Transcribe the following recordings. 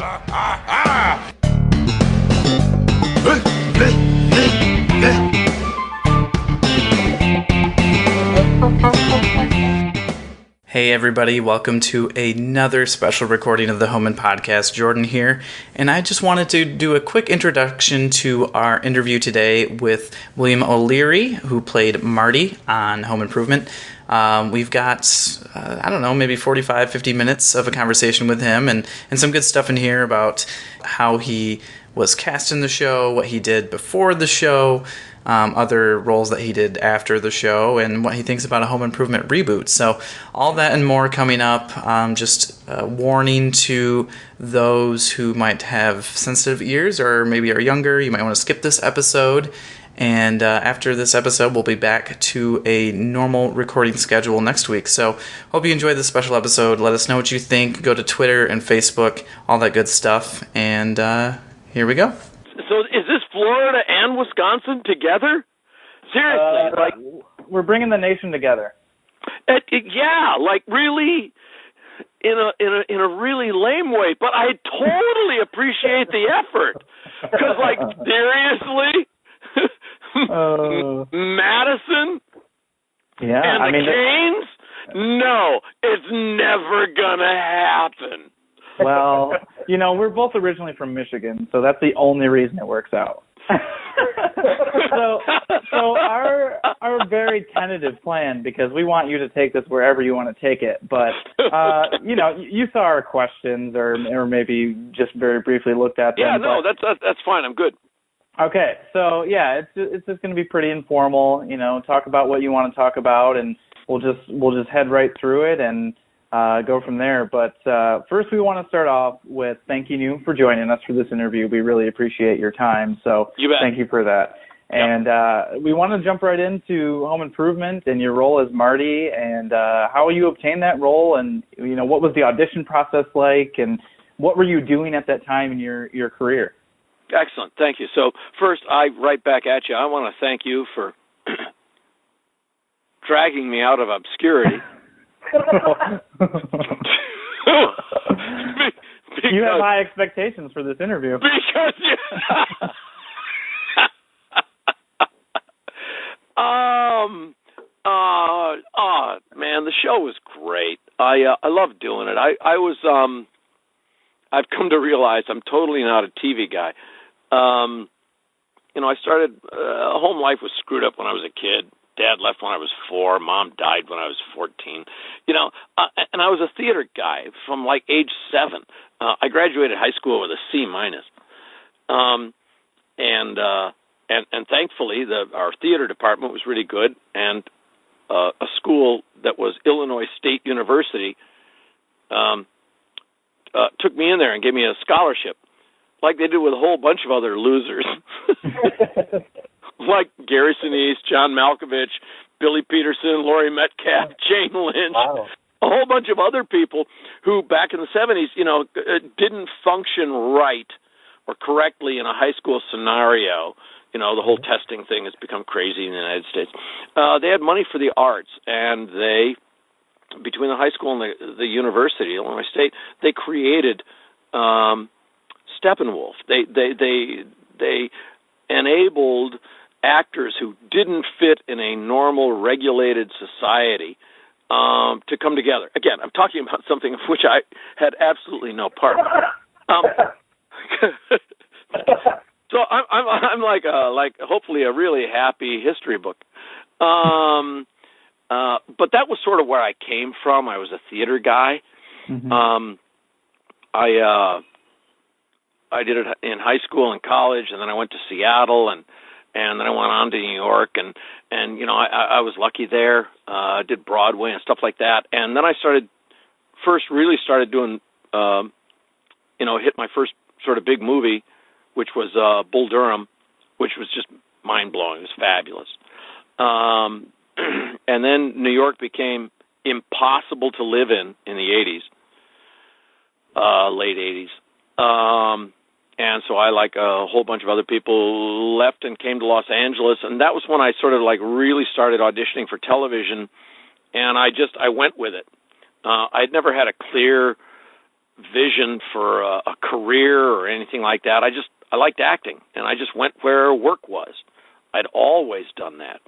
Hey everybody, welcome to another special recording of the Home Impodcast. Jordan here, and I just wanted to do a quick introduction to our interview today with William O'Leary, who played Marty on Home Improvement. We've got, maybe 45, 50 minutes of a conversation with him and some good stuff in here about how he was cast in the show, what he did before the show, other roles that he did after the show, and what he thinks about a Home Improvement reboot. So all that and more coming up. Just a warning to those who might have sensitive ears or maybe are younger. You might want to skip this episode. And after this episode, we'll be back to a normal recording schedule next week. So hope you enjoyed this special episode. Let us know what you think. Go to Twitter and Facebook, all that good stuff. And here we go. So is this Florida and Wisconsin together? Seriously, we're bringing the nation together. Really, in a really lame way. But I totally appreciate the effort because, seriously, Madison, and the Canes. No, it's never gonna happen. Well, we're both originally from Michigan, so that's the only reason it works out. so our very tentative plan, because we want you to take this wherever you want to take it, but you saw our questions or maybe just very briefly looked at them. Yeah, no, that's fine. I'm good. Okay, so yeah, it's just going to be pretty informal. Talk about what you want to talk about, and we'll just head right through it and go from there. But first, we want to start off with thanking you for joining us for this interview. We really appreciate your time, so thank you for that. And we want to jump right into Home Improvement and your role as Marty, and how you obtained that role, and what was the audition process like, and what were you doing at that time in your career? Excellent, thank you. So first, I write back at you. I want to thank you for dragging me out of obscurity. You have high expectations for this interview. Because man, the show was great. I love doing it. I've come to realize I'm totally not a TV guy. I started home life was screwed up when I was a kid. Dad left when I was 4. Mom died when I was 14. And I was a theater guy from age 7. I graduated high school with a C-. And thankfully, our theater department was really good, and a school that was Illinois State University took me in there and gave me a scholarship, like they did with a whole bunch of other losers. Like Gary Sinise, John Malkovich, Billy Peterson, Laurie Metcalf, Jane Lynch, wow. A whole bunch of other people who back in the 70s, didn't function right or correctly in a high school scenario. The whole testing thing has become crazy in the United States. They had money for the arts, and they, between the high school and the university, Illinois State, they created Steppenwolf. They enabled actors who didn't fit in a normal, regulated society to come together. Again, I'm talking about something of which I had absolutely no part. So I'm like hopefully a really happy history book. But that was sort of where I came from. I was a theater guy. Mm-hmm. I did it in high school and college, and then I went to Seattle, and then I went on to New York, and I was lucky there. I did Broadway and stuff like that, and then I really started doing, hit my first sort of big movie, which was Bull Durham, which was just mind-blowing. It was fabulous. And then New York became impossible to live in the 80s, late 80s. And so I, like a whole bunch of other people, left and came to Los Angeles. And that was when I sort of really started auditioning for television. And I went with it. I'd never had a clear vision for a career or anything like that. I liked acting, and I just went where work was. I'd always done that.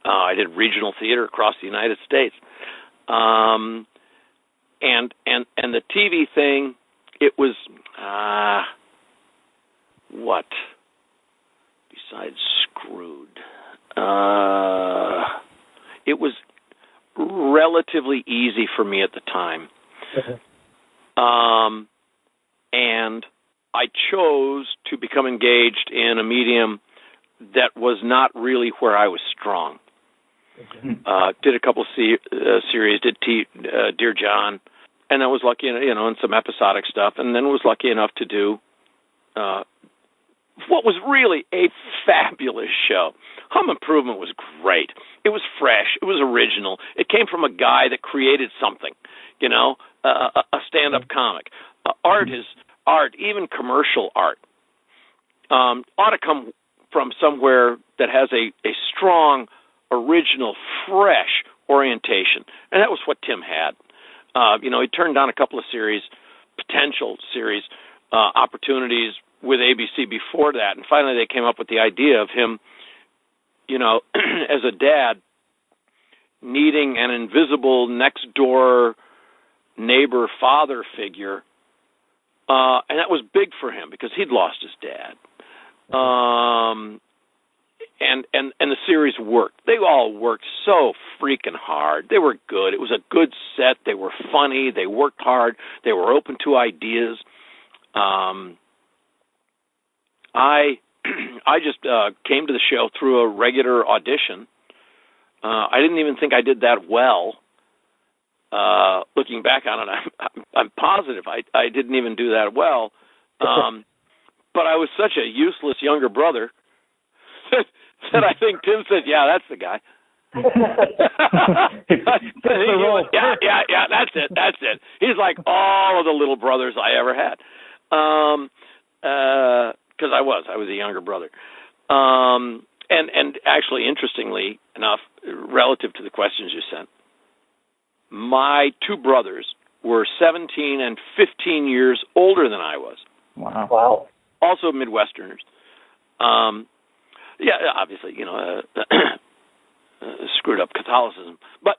I did regional theater across the United States, and the TV thing. It was what besides Screwed. It was relatively easy for me at the time. And I chose to become engaged in a medium that was not really where I was strong. Did a couple series, did Dear John, and I was lucky, in some episodic stuff, and then was lucky enough to do what was really a fabulous show. Home Improvement was great. It was fresh. It was original. It came from a guy that created something, a stand-up comic. Art is art, even commercial art, ought to come from somewhere that has a strong, original, fresh orientation. And that was what Tim had. He turned down a couple of potential series opportunities with ABC before that, and finally they came up with the idea of him, as a dad, needing an invisible next-door neighbor father figure, and that was big for him because he'd lost his dad. And the series worked. They all worked so freaking hard. They were good. It was a good set. They were funny. They worked hard. They were open to ideas. I just came to the show through a regular audition. I didn't even think I did that well. Looking back on it, I'm positive I didn't even do that well. But I was such a useless younger brother that I think Tim said, "Yeah, that's the guy." Yeah, that's it. He's like all of the little brothers I ever had. Because I was a younger brother. And actually, interestingly enough, relative to the questions you sent, my two brothers were 17 and 15 years older than I was. Wow. Also Midwesterners. Obviously, screwed up Catholicism. But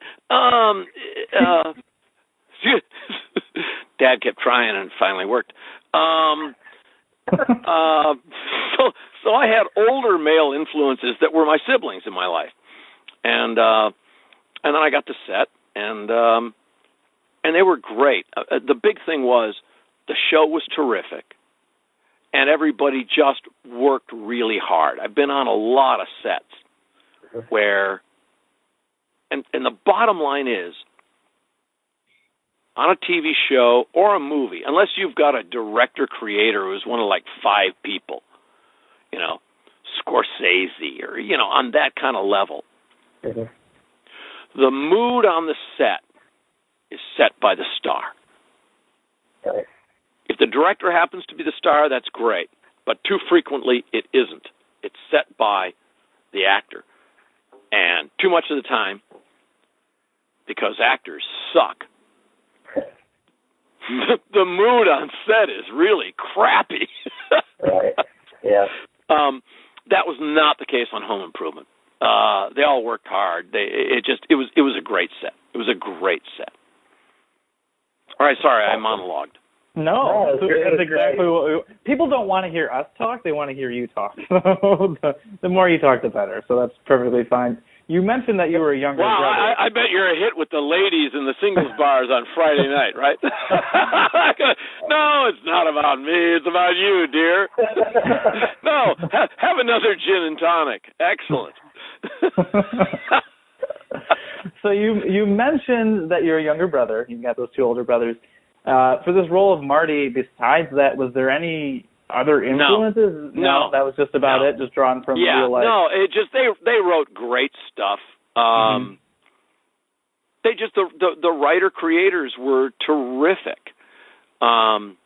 Dad kept trying and it finally worked. So I had older male influences that were my siblings in my life, and then I got to set, and they were great. The big thing was the show was terrific, and everybody just worked really hard. I've been on a lot of sets where, and the bottom line is, on a TV show or a movie, unless you've got a director-creator who's one of like 5 people, Scorsese or, on that kind of level, the mood on the set is set by the star. Right. If the director happens to be the star, that's great. But too frequently, it isn't. It's set by the actor. And too much of the time, because actors suck, the mood on set is really crappy. Right. Yeah. That was not the case on Home Improvement. They all worked hard. It was a great set. It was a great set. All right, sorry, I monologued. No, that's exactly what people don't want to hear us talk. They want to hear you talk. So the more you talk, the better. So that's perfectly fine. You mentioned that you were a younger brother. I bet you're a hit with the ladies in the singles bars on Friday night, right? No, it's not about me. It's about you, dear. No, have another gin and tonic. Excellent. So you mentioned that you're a younger brother. You've got those 2 older brothers. For this role of Marty, besides that, was there any other influences? No, that was just about it, just drawn from real life. No, it just they wrote great stuff. They just the writer creators were terrific, and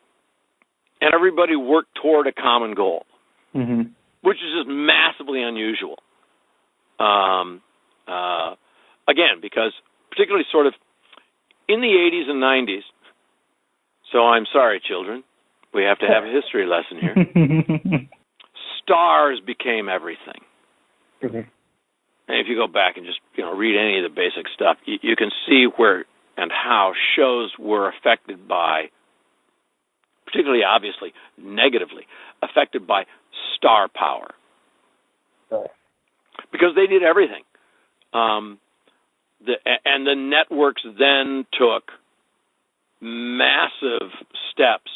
everybody worked toward a common goal, which is just massively unusual. Again, because particularly sort of in the 80s and 90s, So I'm sorry, children. We have to have a history lesson here. Stars became everything. Mm-hmm. And if you go back and just read any of the basic stuff, you can see where and how shows were affected by, particularly obviously negatively, affected by star power. Right. Because they did everything. And the networks then took massive steps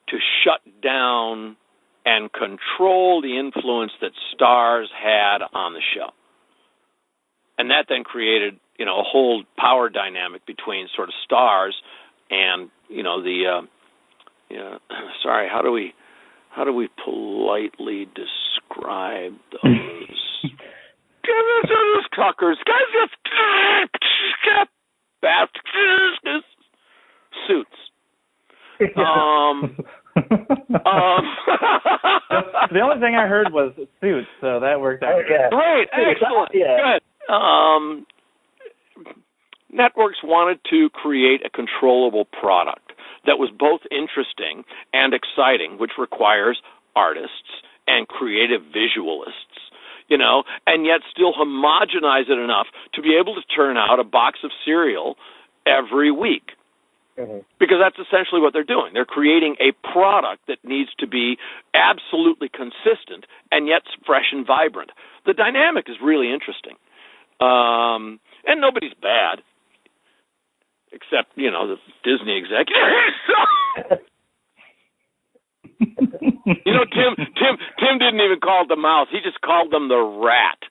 to shut down and control the influence that stars had on the show. And that then created, a whole power dynamic between sort of stars and, sorry, how do we politely describe those cuckers? Suits. The only thing I heard was suits, so that worked out. Okay. Great, excellent, yeah. good. Networks wanted to create a controllable product that was both interesting and exciting, which requires artists and creative visualists, and yet still homogenize it enough to be able to turn out a box of cereal every week. Mm-hmm. Because that's essentially what they're doing. They're creating a product that needs to be absolutely consistent and yet fresh and vibrant. The dynamic is really interesting. And nobody's bad, except, the Disney executive. Tim didn't even call it the mouse. He just called them the rat.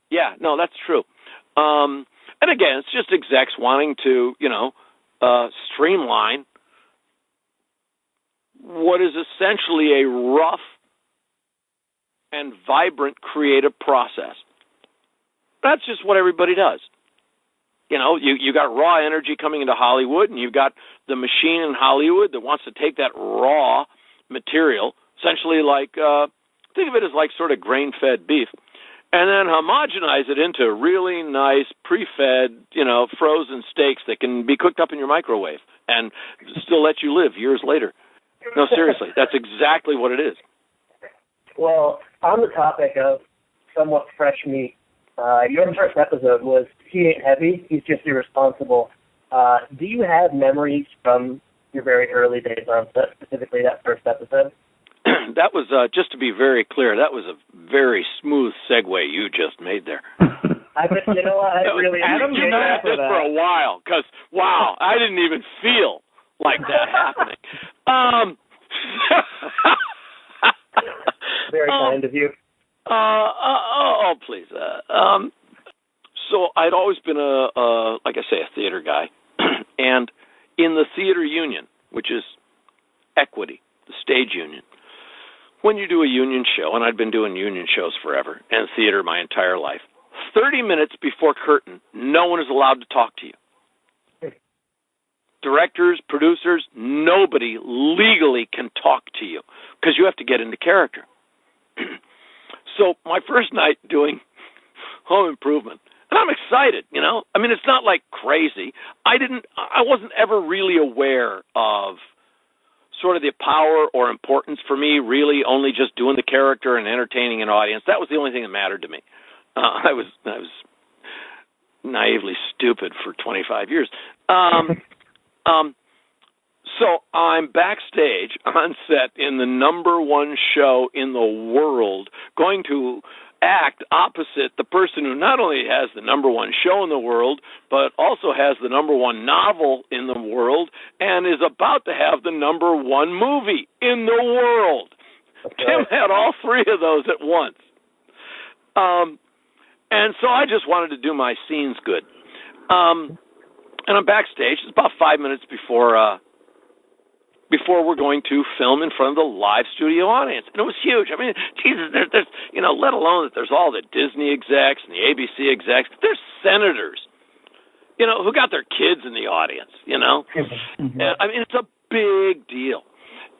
Yeah, no, that's true. And again, it's just execs wanting to, streamline what is essentially a rough and vibrant creative process. That's just what everybody does. You got raw energy coming into Hollywood, and you've got the machine in Hollywood that wants to take that raw material, essentially like, think of it as like sort of grain-fed beef, and then homogenize it into really nice, pre-fed, frozen steaks that can be cooked up in your microwave and still let you live years later. No, seriously, that's exactly what it is. Well, on the topic of somewhat fresh meat, your first episode was He Ain't Heavy, He's Just Irresponsible. Do you have memories from your very early days on set, specifically that first episode? That was, just to be very clear, that was a very smooth segue you just made there. I really Adam, you know this for a while, because, wow, I didn't even feel like that happening. Very kind of you. Please. So I'd always been like I say, a theater guy. And in the theater union, which is equity, the stage union, when you do a union show, and I'd been doing union shows forever, and theater my entire life, 30 minutes before curtain, no one is allowed to talk to you. Directors, producers, nobody legally can talk to you because you have to get into character. So my first night doing Home Improvement, and I'm excited, I mean, it's not like crazy. I wasn't ever really aware of sort of the power or importance for me really only just doing the character and entertaining an audience. That was the only thing that mattered to me. I was naively stupid for 25 years. So I'm backstage on set in the number one show in the world, going to act opposite the person who not only has the number one show in the world, but also has the number one novel in the world and is about to have the number one movie in the world. Okay. Tim had all three of those at once. And so I just wanted to do my scenes good. And I'm backstage. It's about 5 minutes before we're going to film in front of the live studio audience. And it was huge. I mean, Jesus, there's let alone that there's all the Disney execs and the ABC execs. There's senators, who got their kids in the audience, Mm-hmm. I mean, it's a big deal.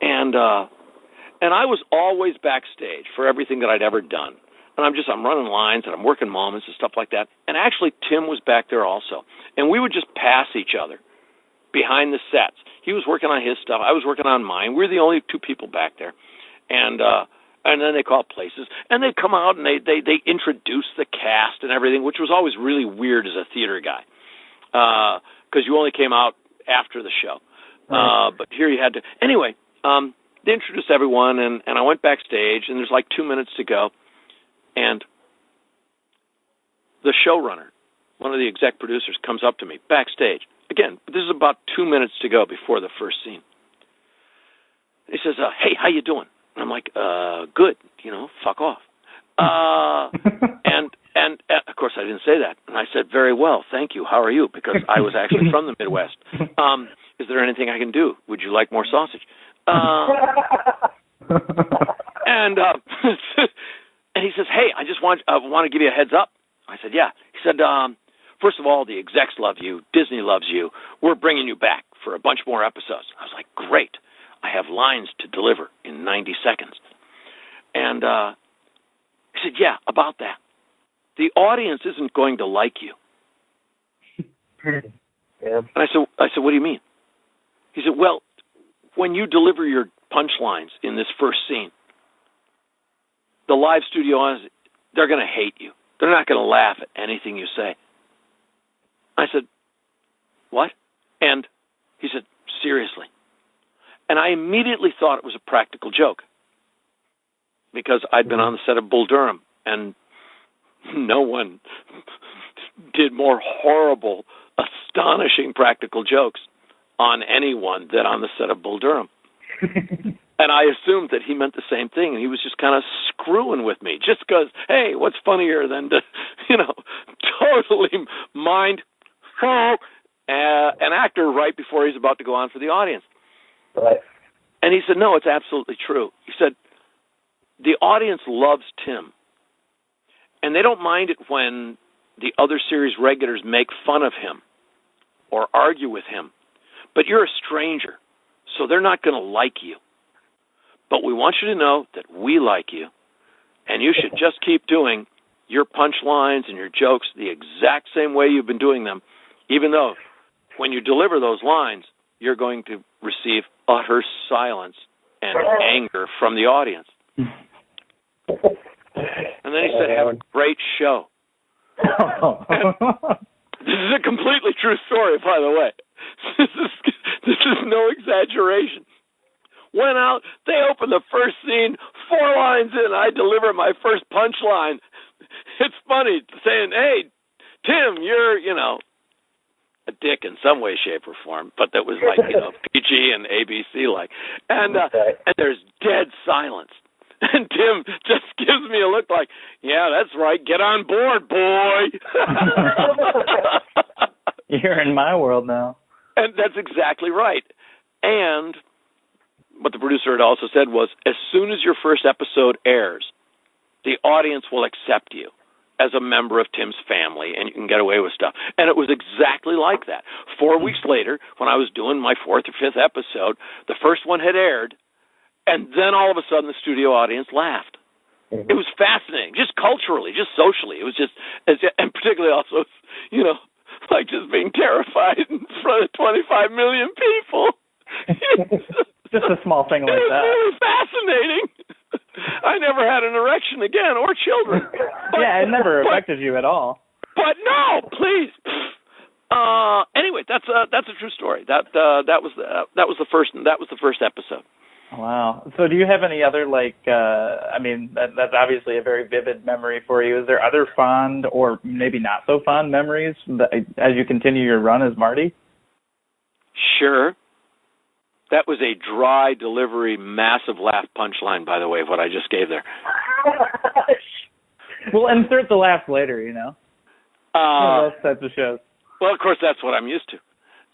And I was always backstage for everything that I'd ever done. And I'm running lines and I'm working moments and stuff like that. And actually, Tim was back there also. And we would just pass each other behind the sets. He was working on his stuff. I was working on mine. We were the only two people back there. And then they call places. And they'd come out and they introduce the cast and everything, which was always really weird as a theater guy. Because you only came out after the show. Right. But here you had to. Anyway, they introduced everyone, and I went backstage, and there's like 2 minutes to go. And the showrunner, one of the exec producers, comes up to me backstage. Again, this is about 2 minutes to go before the first scene. He says, hey, how you doing? And I'm like, good, fuck off. And of course I didn't say that. And I said, very well, thank you. How are you? Because I was actually from the Midwest. Is there anything I can do? Would you like more sausage? And he says, hey, I just want to give you a heads up. I said, yeah. He said, first of all, the execs love you. Disney loves you. We're bringing you back for a bunch more episodes. I was like, great. I have lines to deliver in 90 seconds. And he said, yeah, about that. The audience isn't going to like you. Yeah. And I said, what do you mean? He said, well, when you deliver your punchlines in this first scene, the live studio audience, they're going to hate you. They're not going to laugh at anything you say. I said, what? And he said, seriously. And I immediately thought it was a practical joke because I'd been on the set of Bull Durham, and no one did more horrible, astonishing practical jokes on anyone than on the set of Bull Durham. And I assumed that he meant the same thing, and he was just kind of screwing with me just because, hey, what's funnier than to, totally mind an actor right before he's about to go on for the audience. Right. And he said, no, it's absolutely true. He said, the audience loves Tim, and they don't mind it when the other series regulars make fun of him or argue with him. But you're a stranger, so they're not going to like you. But we want you to know that we like you, and you should just keep doing your punchlines and your jokes the exact same way you've been doing them, even though when you deliver those lines, you're going to receive utter silence and anger from the audience. And then he said, have a great show. This is a completely true story, by the way. This is no exaggeration. Went out, they opened the first scene, 4 lines in, I deliver my first punchline. It's funny saying, hey, Tim, you're, a dick in some way, shape, or form, but that was like, PG and ABC-like. And there's dead silence. And Tim just gives me a look like, yeah, that's right, get on board, boy. You're in my world now. And that's exactly right. And what the producer had also said was, as soon as your first episode airs, the audience will accept you as a member of Tim's family, and you can get away with stuff. And it was exactly like that. 4 weeks later, when I was doing my 4th or 5th episode, the first one had aired, and then all of a sudden the studio audience laughed. Mm-hmm. It was fascinating, just culturally, just socially. It was just, and particularly also, like just being terrified in front of 25 million people. Just a small thing like that. It was fascinating. I never had an erection again, or children. Yeah, it never affected you at all. But no, please. Anyway, that's a true story. That was the first episode. Wow. So, do you have any other that's obviously a very vivid memory for you. Is there other fond or maybe not so fond memories as you continue your run as Marty? Sure. That was a dry delivery, massive laugh punchline, by the way, of what I just gave there. Well, insert the laugh later, those types of shows. Well, of course, that's what I'm used to.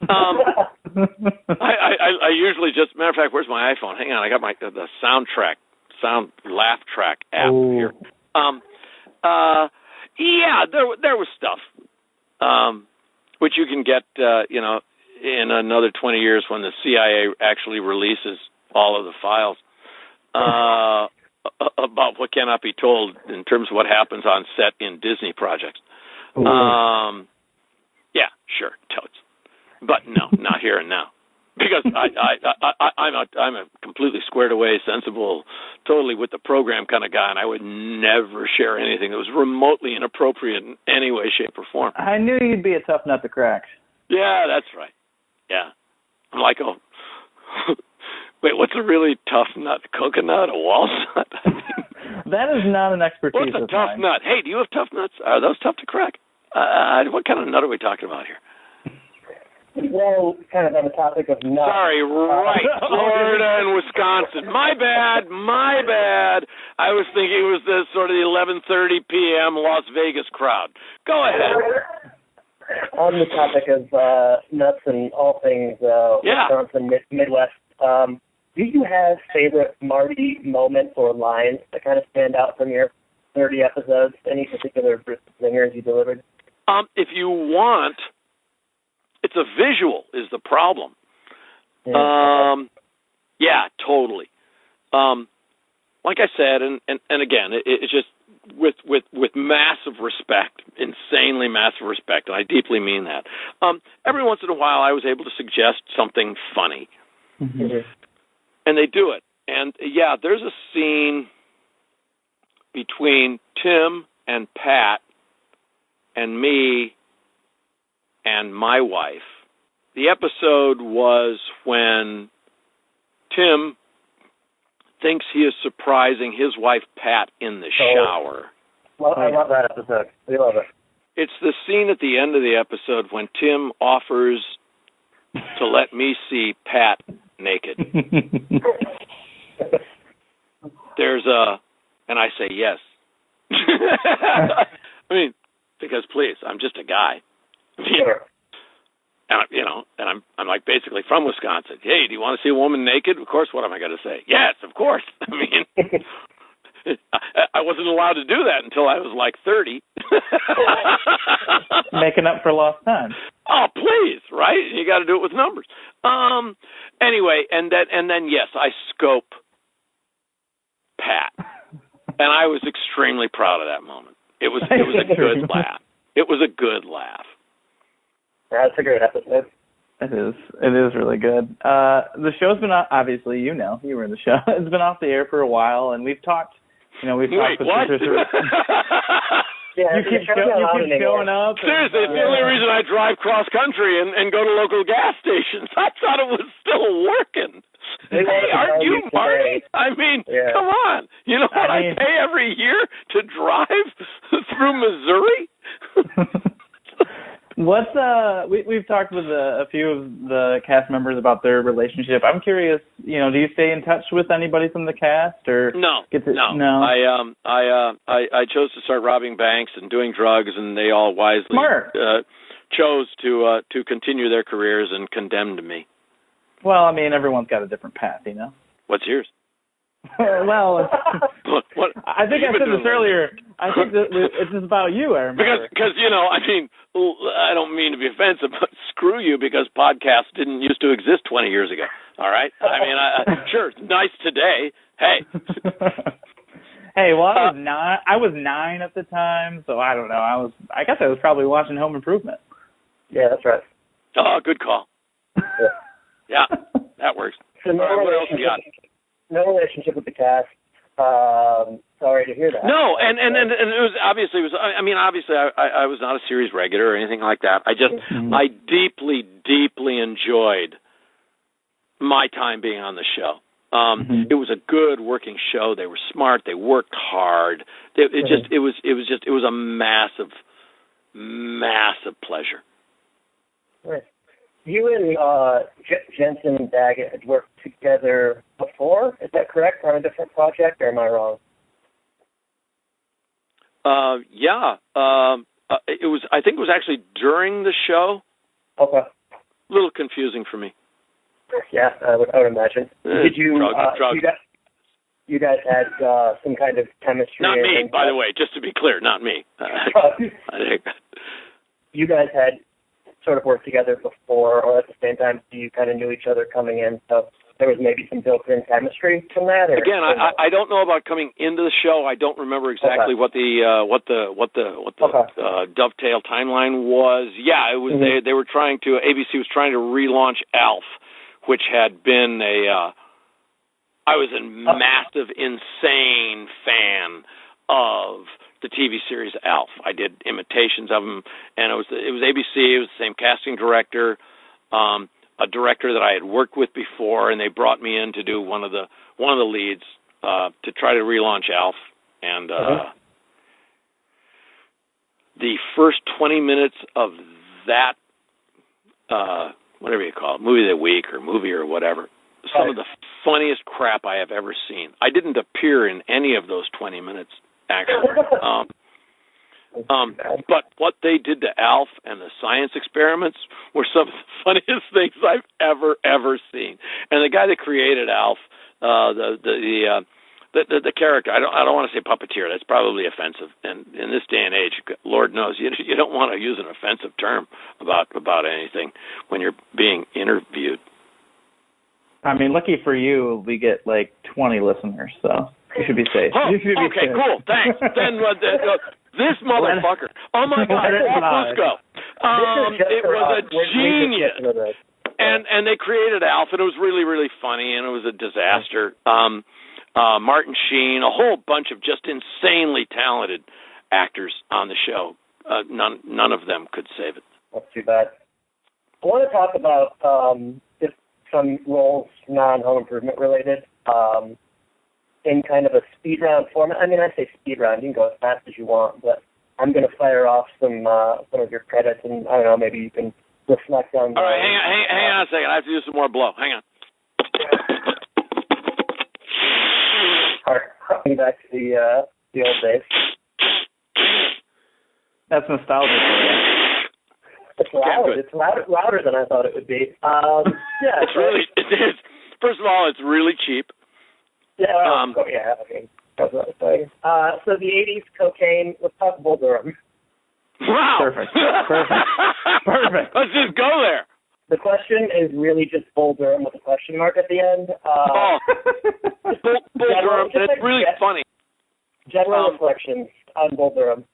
I usually just, matter of fact, where's my iPhone? Hang on, I got the sound laugh track app here. Yeah, there was stuff, which you can get, in another 20 years when the CIA actually releases all of the files. about what cannot be told in terms of what happens on set in Disney projects. Yeah, sure, totes. But no, not here and now. Because I'm a completely squared away, sensible, totally with the program kind of guy, and I would never share anything that was remotely inappropriate in any way, shape, or form. I knew you'd be a tough nut to crack. Yeah, that's right. Yeah. I'm like, oh, wait, what's a really tough nut? Coconut? A walnut? That is not an expertise. What's a tough nut? Hey, do you have tough nuts? Are those tough to crack? What kind of nut are we talking about here? Well, kind of on the topic of nuts. Sorry, right. Florida and Wisconsin. My bad. I was thinking it was the sort of the 11:30 p.m. Las Vegas crowd. Go ahead. On the topic of nuts and all things Wisconsin, Midwest, do you have favorite Marty moments or lines that kind of stand out from your 30 episodes? Any particular zingers you delivered? If you want, it's a visual is the problem. Yeah, totally. Like I said, and again, it's just with massive respect, insanely massive respect, and I deeply mean that. Every once in a while, I was able to suggest something funny, and they do it. And yeah, there's a scene between Tim and Pat and me and my wife. The episode was when Tim thinks he is surprising his wife Pat in the shower. Well, I love that episode. We love it. It's the scene at the end of the episode when Tim offers to let me see Pat naked. And I say yes. I mean, because please, I'm just a guy. Sure. And I'm like basically from Wisconsin. Hey, do you want to see a woman naked? Of course. What am I going to say? Yes, of course. I mean, I wasn't allowed to do that until I was like 30. Making up for lost time. Oh, please, right? You got to do it with numbers. Anyway, and then yes, I scope Pat, and I was extremely proud of that moment. It was a good laugh. It was a good laugh. That's a great episode. It is really good. The show's been obviously, you were in the show. It's been off the air for a while, and we've talked. We've talked with what? You keep showing up. Seriously, it's the only reason I drive cross country and go to local gas stations. I thought it was still working. Hey, aren't you Marty? I mean, come on. You know what I pay every year to drive through Missouri? We've talked with a few of the cast members about their relationship. I'm curious, do you stay in touch with anybody from the cast or no? I chose to start robbing banks and doing drugs, and they all wisely chose to continue their careers and condemned me. Well, I mean, everyone's got a different path, What's yours? Well, what I think I said this earlier. I think that it's just about you, I remember. Because I mean, I don't mean to be offensive, but screw you, because podcasts didn't used to exist 20 years ago. All right? I mean, sure, it's nice today. Hey. Hey, well, I was 9 at the time, so I don't know. I guess I was probably watching Home Improvement. Yeah, that's right. Oh, good call. Yeah, that works. So what else you got? No relationship with the cast. Sorry to hear that. No, and it was obviously I was not a series regular or anything like that. I deeply enjoyed my time being on the show. It was a good working show. They were smart. They worked hard. It was a massive pleasure. Right. You and Jensen Daggett had worked together before. Is that correct? On a different project, or am I wrong? Yeah. It was. I think it was actually during the show. Okay. A little confusing for me. Yeah, I would imagine. Did you? Drug. You guys had some kind of chemistry. Not me, by the way. Just to be clear, not me. You guys had sort of worked together before, or at the same time, you kind of knew each other coming in, so there was maybe some built-in chemistry from that? Or, again, I don't know about coming into the show. I don't remember exactly what the dovetail timeline was. Yeah, it was. Mm-hmm. They were trying to. ABC was trying to relaunch ALF, which had been a. I was a massive, insane fan of the TV series ALF. I did imitations of them, and it was ABC. It was the same casting director. A director that I had worked with before, and they brought me in to do one of the leads to try to relaunch ALF. And the first 20 minutes of that, whatever you call it, movie of the week or movie or whatever, some of the funniest crap I have ever seen. I didn't appear in any of those 20 minutes, actually. But what they did to ALF and the science experiments were some of the funniest things I've ever seen. And the guy that created ALF, the character, I don't want to say puppeteer. That's probably offensive. And in this day and age, Lord knows, you don't want to use an offensive term about anything when you're being interviewed. I mean, lucky for you, we get like 20 listeners, so you should be safe. Oh, okay, cool. Thanks. Then this motherfucker. Oh my God, Fusco. It was a genius. And they created ALF, and it was really, really funny, and it was a disaster. Martin Sheen, a whole bunch of just insanely talented actors on the show. None of them could save it. That's too bad. I want to talk about just some roles, non-home improvement related, in kind of a speed round format. I mean, I say speed round, you can go as fast as you want, but I'm going to fire off some of your credits, and I don't know, maybe you can reflect on. All right, hang on a second. I have to do some more blow. Hang on. Harking back to the old days. That's nostalgic for you. It's loud. It's louder than I thought it would be. Yeah, it is. First of all, it's really cheap. Yeah, I mean, that's what I was saying. So the 80s cocaine, let's talk Bull Durham. Wow. Perfect. Let's just go there. The question is really just Bull Durham with a question mark at the end. Bull Durham, and it's really funny. General reflections on Bull Durham.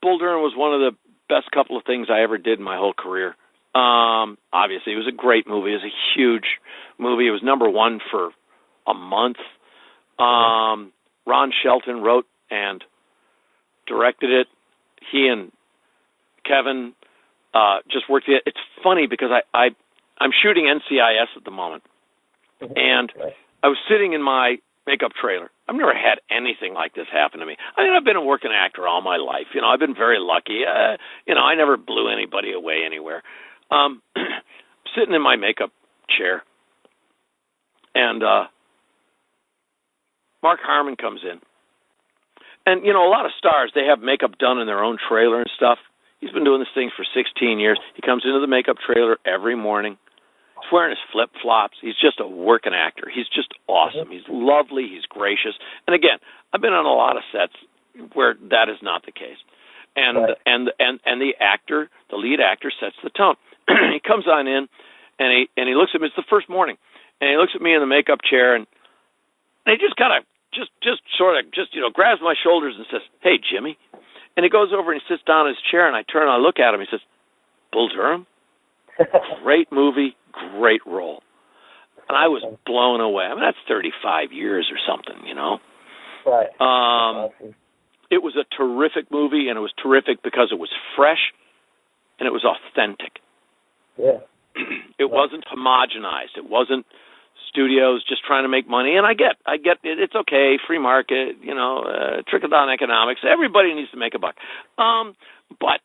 Bull Durham was one of the best couple of things I ever did in my whole career. Obviously, it was a great movie. It was a huge movie. It was #1 for a month. Ron Shelton wrote and directed it. He and Kevin just worked it. It's funny because I'm shooting NCIS at the moment, and I was sitting in my makeup trailer. I've never had anything like this happen to me. I mean, I've been a working actor all my life. I've been very lucky. I never blew anybody away anywhere. Sitting in my makeup chair, and Mark Harmon comes in. And, a lot of stars, they have makeup done in their own trailer and stuff. He's been doing this thing for 16 years. He comes into the makeup trailer every morning. He's wearing his flip-flops. He's just a working actor. He's just awesome. He's lovely. He's gracious. And again, I've been on a lot of sets where that is not the case. And the actor, the lead actor, sets the tone. He comes on in, and he looks at me. It's the first morning, and he looks at me in the makeup chair, and he just kind of grabs my shoulders and says, "Hey, Jimmy." And he goes over and he sits down in his chair, and I turn and I look at him. He says, "Bull Durham, great movie, great role." And I was blown away. I mean, that's 35 years or something, Right. Awesome. It was a terrific movie, and it was terrific because it was fresh and it was authentic. Yeah. It wasn't homogenized. It wasn't studios just trying to make money. And I get it. It's okay, free market, trickle-down economics. Everybody needs to make a buck. But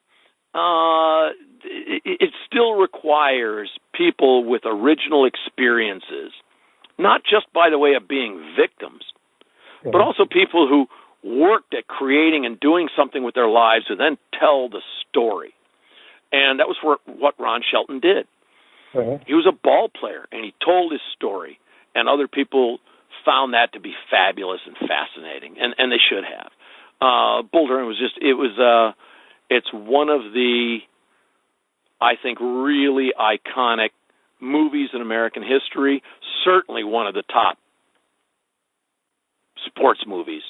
it still requires people with original experiences, not just by the way of being victims, but also people who worked at creating and doing something with their lives to then tell the story. And that was what Ron Shelton did. He was a ball player, and he told his story, and other people found that to be fabulous and fascinating, and they should have. Bull Durham was it's one of the, I think, really iconic movies in American history. Certainly one of the top sports movies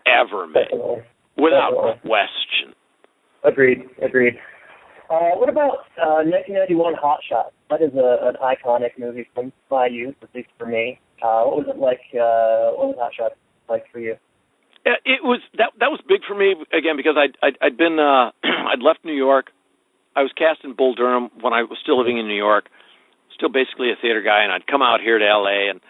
ever made, without question. Agreed. What about 1991 Hot Shots? That is an iconic movie from my youth, at least for me. What was it like? What was Hot Shots like for you? It was that was big for me again because I'd been I'd left New York. I was cast in Bull Durham when I was still living in New York, still basically a theater guy, and I'd come out here to L.A. and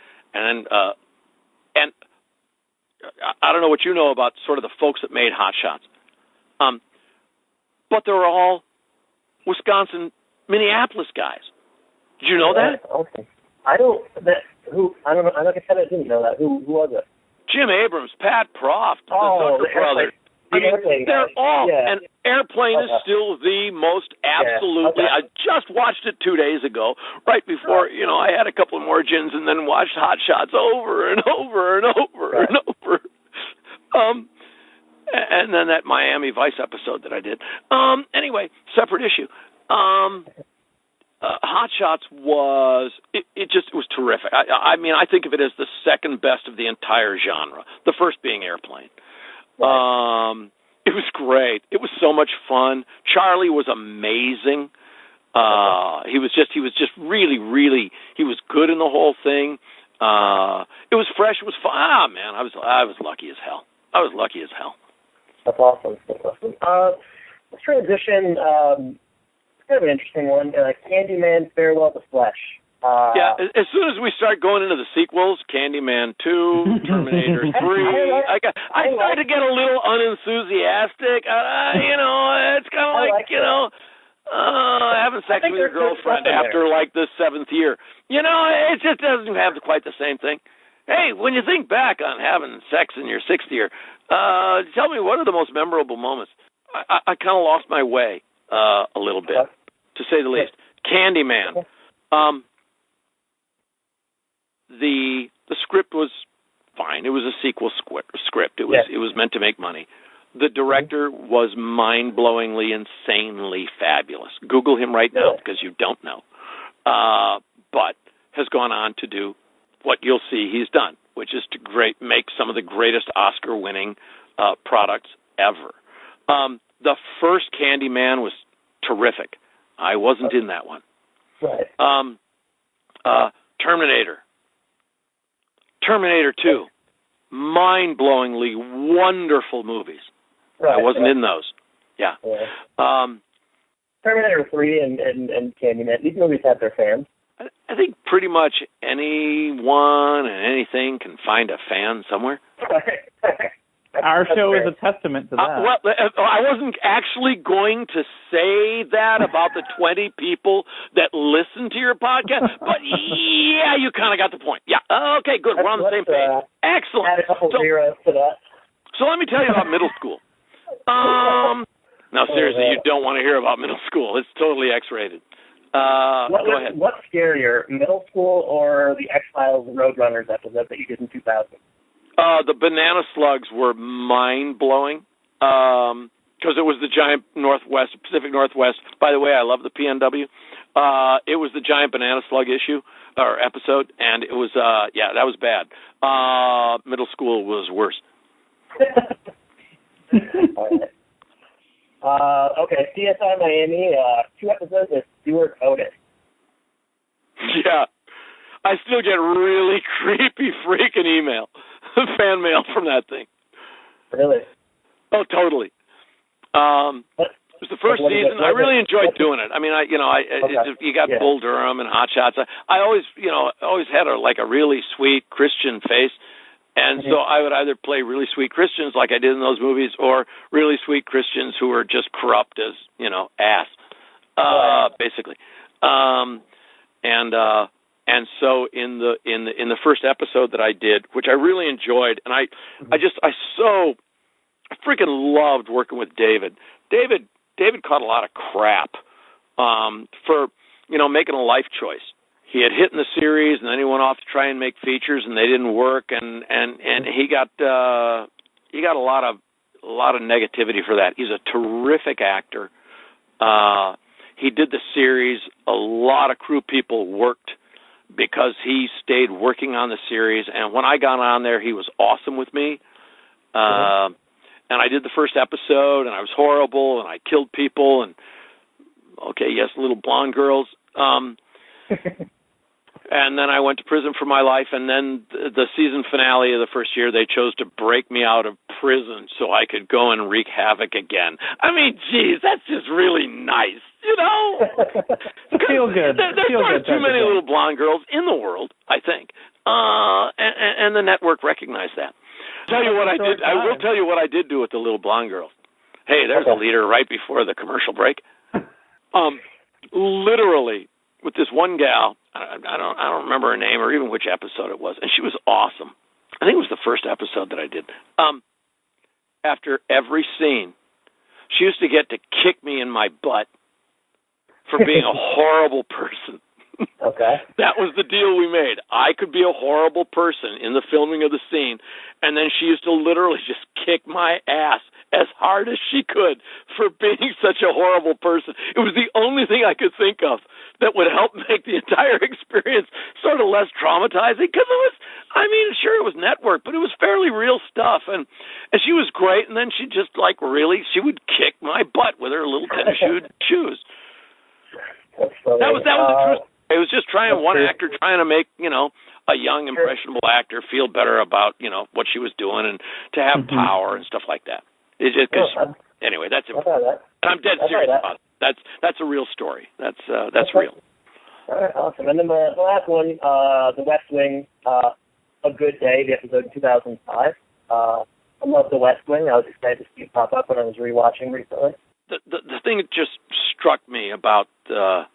I don't know what you know about sort of the folks that made Hot Shots, but they were all Wisconsin, Minneapolis guys. Did you know that? Okay. I don't know. Like I said, I didn't know that. Who was it? Jim Abrams, Pat Proft, the Zucker brothers. They're all, and Airplane is still the most absolutely, I just watched it 2 days ago, right before, I had a couple more gins and then watched Hot Shots over and over and over and over. And then that Miami Vice episode that I did. Anyway, separate issue. Hot Shots was was terrific. I mean, I think of it as the second best of the entire genre. The first being Airplane. Right. It was great. It was so much fun. Charlie was amazing. He was just really, really. He was good in the whole thing. It was fresh. It was fun. Man, I was lucky as hell. That's awesome. Let's transition. Kind of an interesting one, Candyman, Farewell to Flesh. As soon as we start going into the sequels, Candyman 2, Terminator 3, I started to get a little unenthusiastic. It's kind of like having sex with your girlfriend after like the 7th year. It just doesn't have quite the same thing. Hey, when you think back on having sex in your 6th year, tell me, what are the most memorable moments? I kind of lost my way a little bit, to say the least. Candyman. The script was fine. It was a sequel script. It was meant to make money. The director was mind-blowingly, insanely fabulous. Google him right now because you don't know. But has gone on to do what you'll see he's done, which is to make some of the greatest Oscar-winning products ever. The first Candyman was terrific. I wasn't in that one. Right. Terminator 2. Mind-blowingly wonderful movies. Right. I wasn't in those. Yeah. Terminator 3 and Candyman, these movies have their fans. I think pretty much anyone and anything can find a fan somewhere. Our show is a testament to that. Well, I wasn't actually going to say that about the 20 people that listen to your podcast, but yeah, you kind of got the point. Yeah. Okay, good. We're on the same page. Excellent. Add a couple zeros to that. So let me tell you about middle school. Now, seriously, you don't want to hear about middle school. It's totally X-rated. Go ahead. What's scarier, middle school or the X-Files Roadrunners episode that you did in 2000? The banana slugs were mind-blowing because it was the giant Pacific Northwest. By the way, I love the PNW. It was the giant banana slug episode, and it was, that was bad. Middle school was worse. Okay, CSI Miami, 2 episodes of Stuart Otis. Yeah. I still get really creepy freaking fan mail from that thing. Really? Oh, totally. It was the first season. I really enjoyed doing it. I mean, you got Bull Durham and Hot Shots. I always had a really sweet Christian face, and so I would either play really sweet Christians like I did in those movies, or really sweet Christians who were just corrupt as ass, basically. And so in the first episode that I did, which I really enjoyed, and I freaking loved working with David. David caught a lot of crap for making a life choice. He had hit in the series, and then he went off to try and make features, and they didn't work, and he got a lot lot of negativity for that. He's a terrific actor. He did the series. A lot of crew people worked because he stayed working on the series. And when I got on there, he was awesome with me. And I did the first episode, and I was horrible, and I killed people, and okay, yes, little blonde girls. And then I went to prison for my life, and then the season finale of the first year, they chose to break me out of prison so I could go and wreak havoc again. I mean, geez, that's just really nice, you know? Feel good. There aren't too many little blonde girls in the world, I think. And the network recognized that. I will tell you what I did do with the little blonde girls. Hey, there's a leader right before the commercial break. Literally, with this one gal, I don't remember her name or even which episode it was, and she was awesome. I think it was the first episode that I did. After every scene, she used to get to kick me in my butt for being a horrible person. Okay. That was the deal we made. I could be a horrible person in the filming of the scene, and then she used to literally just kick my ass as hard as she could for being such a horrible person. It was the only thing I could think of that would help make the entire experience sort of less traumatizing, because it was, I mean, sure, it was network, but it was fairly real stuff, and she was great, and then she just, like, really, she would kick my butt with her little tennis shoes. That was the truth. It was just one actor trying to make, you know, a young, impressionable actor feel better about, you know, what she was doing and to have power and stuff like that. It's just, anyway, that's important. And I'm dead serious about it. That's a real story. That's real. All right, awesome. And then the last one, The West Wing, A Good Day, the episode in 2005. I love The West Wing. I was excited to see it pop up when I was rewatching recently. The thing that just struck me about The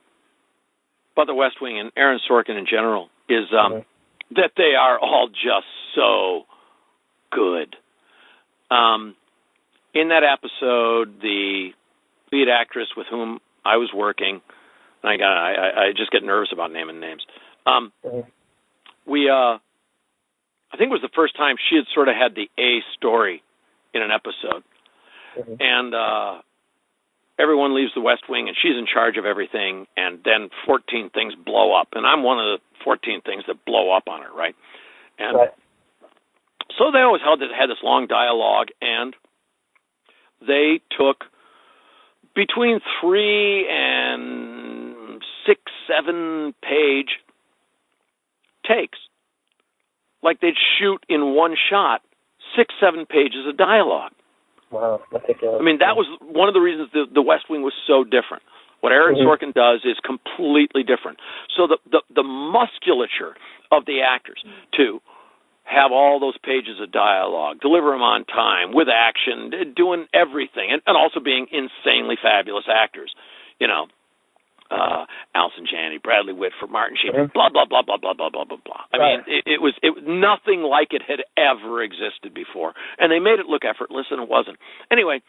West Wing and Aaron Sorkin in general is that they are all just so good. In that episode, the lead actress with whom I was working, and I just get nervous about naming names. I think it was the first time she had sort of had the A story in an episode, and everyone leaves the West Wing, and she's in charge of everything, and then 14 things blow up, and I'm one of the 14 things that blow up on her, right? And so they always had this long dialogue, and they took between 3 and 6, 7 page takes. Like they'd shoot in one shot 6, 7 pages of dialogue. Wow, ridiculous. I mean, that was one of the reasons the West Wing was so different. What Aaron Sorkin does is completely different. So the musculature of the actors to have all those pages of dialogue, deliver them on time, with action, doing everything, and also being insanely fabulous actors. You know, Allison Janney, Bradley Whitford, Martin Sheen, blah, blah, blah, blah, blah, blah, blah, blah, blah. I mean, it was nothing like it had ever existed before. And they made it look effortless, and it wasn't. Anyway,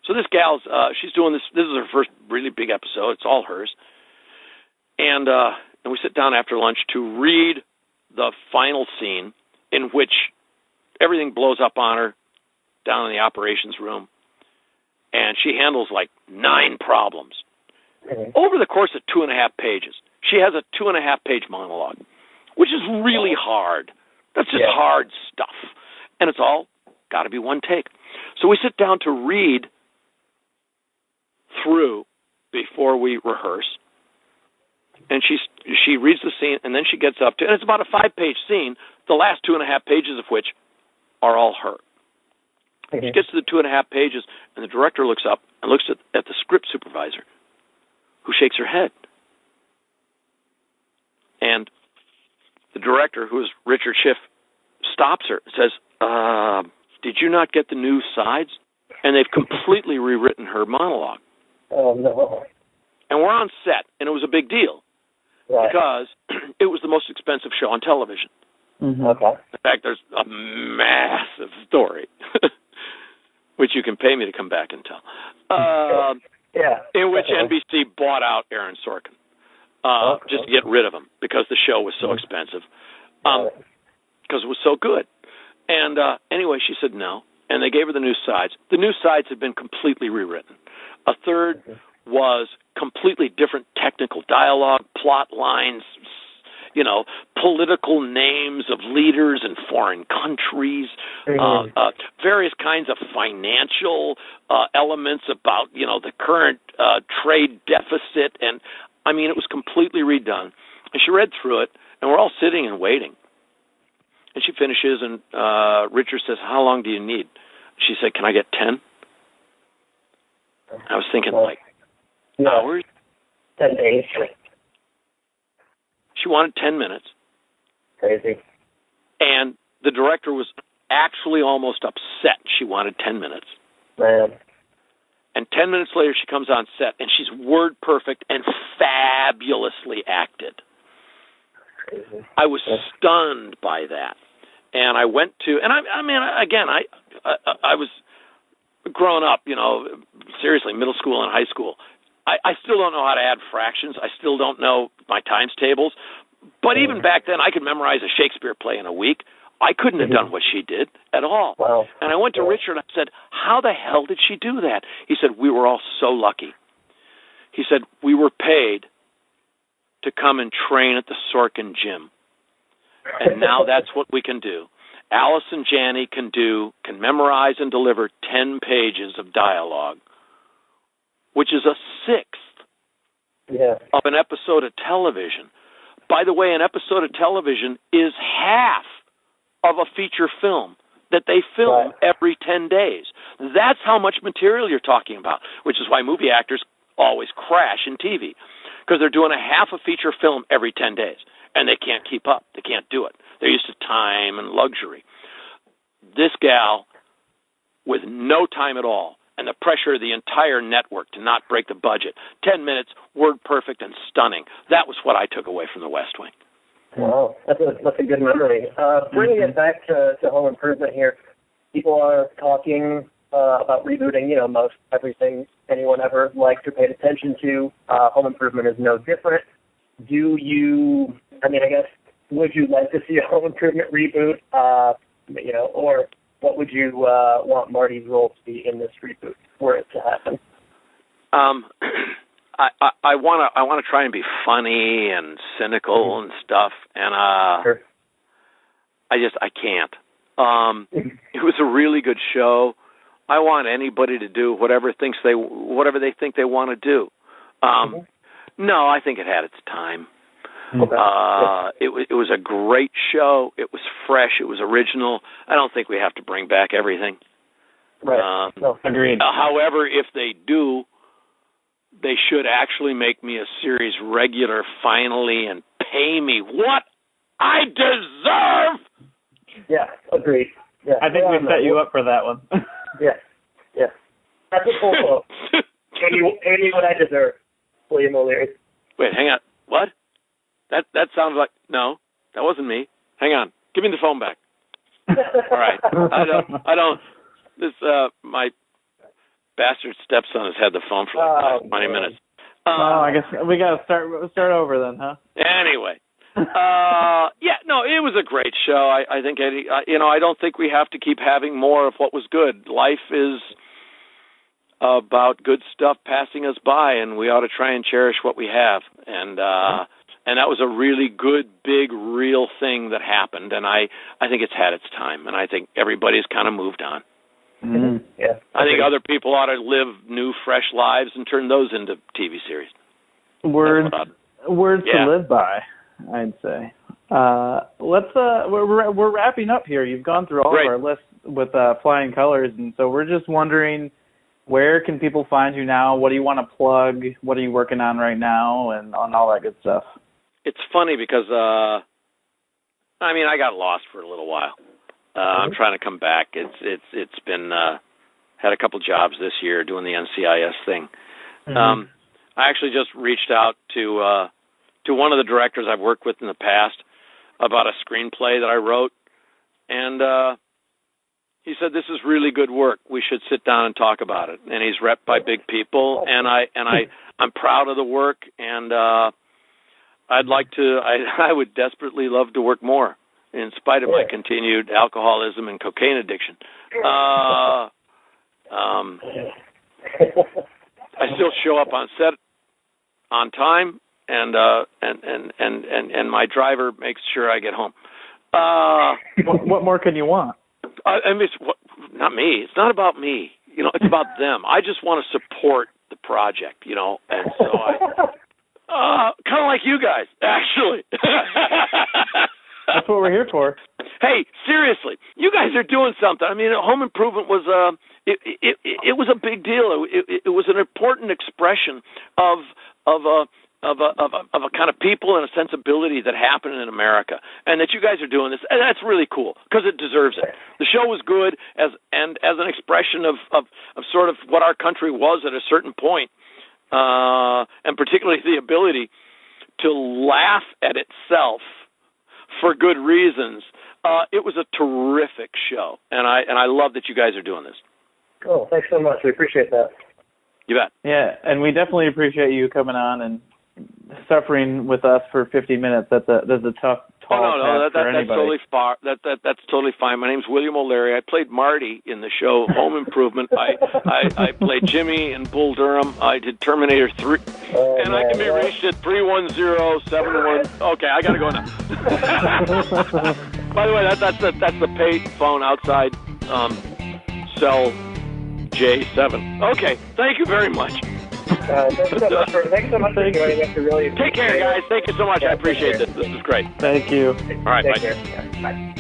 so this gal's, she's doing this. This is her first really big episode. It's all hers. And we sit down after lunch to read the final scene in which everything blows up on her down in the operations room. And she handles like 9 problems. Over the course of 2.5 pages, she has a 2.5-page monologue, which is really hard. That's just hard stuff. And it's all got to be one take. So we sit down to read through before we rehearse. And she reads the scene, and then she gets up to, and it's about a 5-page scene, the last 2.5 pages of which are all her. She gets to the 2.5 pages, and the director looks up and looks at the script supervisor, who shakes her head. And the director, who is Richard Schiff, stops her and says, did you not get the new sides? And they've completely rewritten her monologue. Oh, no. And we're on set, and it was a big deal. Because it was the most expensive show on television. Okay. In fact, there's a massive story, which you can pay me to come back and tell. In which NBC bought out Aaron Sorkin just to get rid of him because the show was so expensive, because it was so good. And anyway, she said no, and they gave her the new sides. The new sides had been completely rewritten. A third was completely different technical dialogue, plot lines, political names of leaders in foreign countries, various kinds of financial elements about, the current trade deficit. And, it was completely redone. And she read through it, and we're all sitting and waiting. And she finishes, and Richard says, "How long do you need?" She said, "Can I get 10? I was thinking, hours? 10 days. She wanted 10 minutes. Crazy. And the director was actually almost upset she wanted 10 minutes. Man. And 10 minutes later, she comes on set, and she's word perfect and fabulously acted. Crazy. I was stunned by that. And I went to, and I was growing up, seriously, middle school and high school. I still don't know how to add fractions. I still don't know my times tables. But even back then, I could memorize a Shakespeare play in a week. I couldn't have done what she did at all. Wow. And I went to Richard and I said, "How the hell did she do that?" He said, "We were all so lucky." He said, "We were paid to come and train at the Sorkin gym. And now that's what we can do. Alice and Janney can memorize and deliver 10 pages of dialogue, which is a sixth of an episode of television. By the way, an episode of television is half of a feature film that they film every 10 days. That's how much material you're talking about, which is why movie actors always crash in TV, because they're doing a half a feature film every 10 days, and they can't keep up. They can't do it. They're used to time and luxury. This gal, with no time at all, and the pressure of the entire network to not break the budget, 10 minutes, word perfect and stunning. That was what I took away from The West Wing. Wow, that's a good memory. Bringing it back to Home Improvement here, people are talking about rebooting, most everything anyone ever liked or paid attention to. Home Improvement is no different. Would you like to see a Home Improvement reboot, or what would you want Marty's role to be in this reboot for it to happen? I want to try and be funny and cynical and stuff, and sure. I can't. It was a really good show. I want anybody to do whatever they think they want to do. No, I think it had its time. It was a great show. It was fresh. It was original. I don't think we have to bring back everything. Right. Agreed. However, if they do, they should actually make me a series regular finally and pay me what I deserve. Yeah, agreed. Yeah, I think we set you up for that one. Yeah. That's a full quote. Pay me what I deserve, William O'Leary. Wait, hang on. What? That sounds like, no, that wasn't me. Hang on. Give me the phone back. All right. I don't, this, my bastard stepson has had the phone for like 20 minutes. I guess we got to start over then, huh? Anyway. It was a great show. I think, Eddie, I don't think we have to keep having more of what was good. Life is about good stuff passing us by, and we ought to try and cherish what we have. And that was a really good, big, real thing that happened, and I think it's had its time, and I think everybody's kind of moved on. Mm-hmm. Yeah, I think other people ought to live new, fresh lives and turn those into TV series. Words to live by, I'd say. We're wrapping up here. You've gone through all of our lists with flying colors, and so we're just wondering, where can people find you now? What do you want to plug? What are you working on right now, and on all that good stuff? It's funny because I got lost for a little while. I'm trying to come back. It's been had a couple jobs this year doing the NCIS thing. I actually just reached out to one of the directors I've worked with in the past about a screenplay that I wrote, and he said, "This is really good work. We should sit down and talk about it." And he's repped by big people, and I'm proud of the work, and I would desperately love to work more. in spite of my continued alcoholism and cocaine addiction. I still show up on set on time, and my driver makes sure I get home. What more can you want? I mean, not me. It's not about me. It's about them. I just want to support the project, and so I kind of like you guys, actually. That's what we're here for. Hey, seriously, you guys are doing something. I mean, home improvement was it was a big deal. It was an important expression of a kind of people and a sensibility that happened in America, and that you guys are doing this, and that's really cool because it deserves it. The show was good as an expression of sort of what our country was at a certain point, and particularly the ability to laugh at itself for good reasons. It was a terrific show, and I love that you guys are doing this. Cool. Thanks so much. We appreciate that. You bet. Yeah, and we definitely appreciate you coming on and suffering with us for 50 minutes. That's a tough task for anybody. That's totally far. That's totally fine. My name's William O'Leary. I played Marty in the show Home Improvement. I played Jimmy in Bull Durham. I did Terminator 3, and I can be reached at 310-71. Okay, I gotta go now. By the way, that's the pay phone outside cell J7. Okay, thank you very much. Thanks so much for joining us. Really take care, guys. Thank you so much. I appreciate this. This is great. Thank you. All right, Take bye. care. Bye.